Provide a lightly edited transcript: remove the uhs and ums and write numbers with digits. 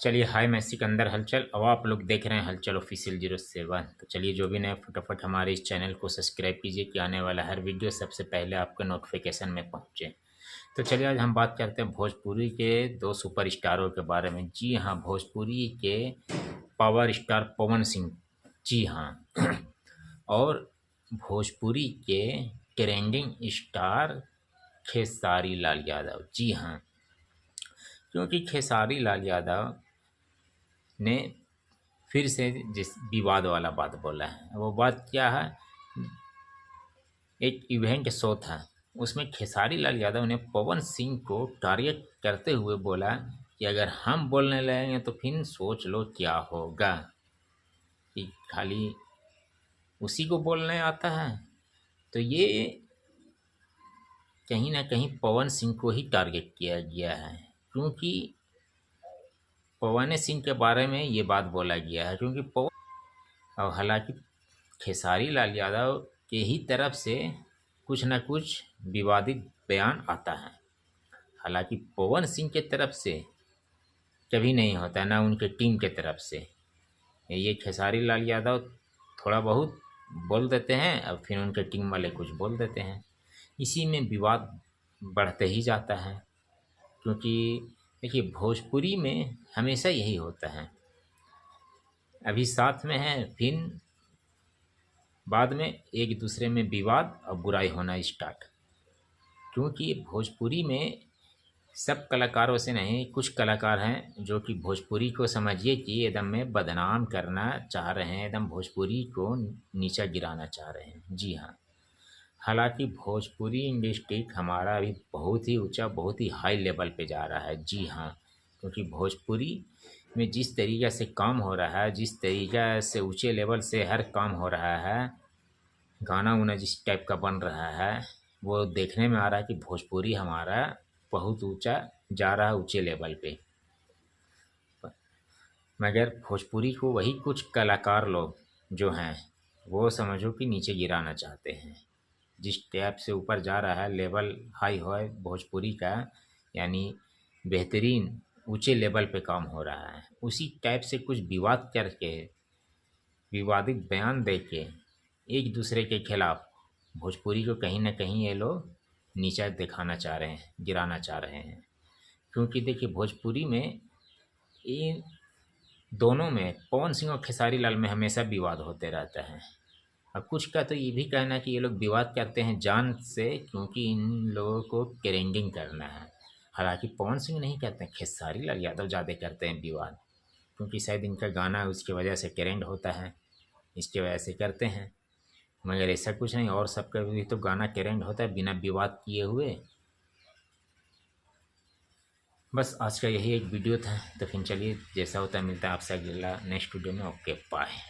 चलिए, हाय, मैं सिकंदर हलचल। अब आप लोग देख रहे हैं हलचल ऑफिशियल 07। तो चलिए, जो भी नए फटाफट हमारे इस चैनल को सब्सक्राइब कीजिए कि आने वाला हर वीडियो सबसे पहले आपके नोटिफिकेशन में पहुंचे। तो चलिए, आज हम बात करते हैं भोजपुरी के दो सुपर स्टारों के बारे में। जी हाँ, भोजपुरी के पावर स्टार पवन सिंह। जी हाँ। और भोजपुरी के ट्रेंडिंग स्टार खेसारी लाल यादव। जी हाँ, क्योंकि खेसारी लाल यादव ने फिर से जिस विवाद वाला बात बोला है, वो बात क्या है? एक इवेंट शो था, उसमें खेसारी लाल यादव ने पवन सिंह को टारगेट करते हुए बोला कि अगर हम बोलने लगेंगे तो फिर सोच लो क्या होगा। कि खाली उसी को बोलने आता है। तो ये कहीं ना कहीं पवन सिंह को ही टारगेट किया गया है, क्योंकि पवन सिंह के बारे में ये बात बोला गया है। क्योंकि पवन, और हालांकि खेसारी लाल यादव के ही तरफ से कुछ न कुछ विवादित बयान आता है। हालांकि पवन सिंह के तरफ से कभी नहीं होता, ना उनके टीम के तरफ से। ये खेसारी लाल यादव थोड़ा बहुत बोल देते हैं और फिर उनके टीम वाले कुछ बोल देते हैं। इसी में विवाद बढ़ते ही जाता है। क्योंकि देखिए, भोजपुरी में हमेशा यही होता है। अभी साथ में है, फिर बाद में एक दूसरे में विवाद और बुराई होना स्टार्ट। क्योंकि भोजपुरी में सब कलाकारों से नहीं, कुछ कलाकार हैं जो कि भोजपुरी को समझिए कि एकदम में बदनाम करना चाह रहे हैं, एकदम भोजपुरी को नीचा गिराना चाह रहे हैं। जी हाँ, हालांकि भोजपुरी इंडस्ट्री हमारा अभी बहुत ही ऊंचा, बहुत ही हाई लेवल पे जा रहा है। जी हाँ, क्योंकि भोजपुरी में जिस तरीक़े से काम हो रहा है, जिस तरीक़े से ऊंचे लेवल से हर काम हो रहा है, गाना उना जिस टाइप का बन रहा है, वो देखने में आ रहा है कि भोजपुरी हमारा बहुत ऊंचा जा रहा है, ऊंचे लेवल पे। मगर भोजपुरी को वही कुछ कलाकार लोग जो हैं, वो समझो कि नीचे गिराना चाहते हैं। जिस टाइप से ऊपर जा रहा है, लेवल हाई है भोजपुरी का, यानी बेहतरीन ऊंचे लेवल पे काम हो रहा है, उसी टाइप से कुछ विवाद करके, विवादित बयान दे के एक दूसरे के खिलाफ भोजपुरी को कहीं ना कहीं ये लोग नीचा दिखाना चाह रहे हैं, गिराना चाह रहे हैं। क्योंकि देखिए, भोजपुरी में इन दोनों में, पवन सिंह और खेसारी लाल में हमेशा विवाद होते रहता है। और कुछ का तो ये भी कहना है कि ये लोग विवाद करते हैं जान से, क्योंकि इन लोगों को ट्रेंडिंग करना है। हालांकि पवन सिंह नहीं करते हैं, खेसारी लाल यादव ज़्यादा करते हैं विवाद, क्योंकि शायद इनका गाना उसकी वजह से ट्रेंड होता है, इसकी वजह से करते हैं। मगर ऐसा कुछ नहीं, और सबका भी तो गाना ट्रेंड होता है बिना विवाद किए हुए। बस आज का यही एक वीडियो था। तो फिर चलिए, जैसा होता है मिलता है आपसे अगला नेक्स्ट वीडियो में। Okay, bye.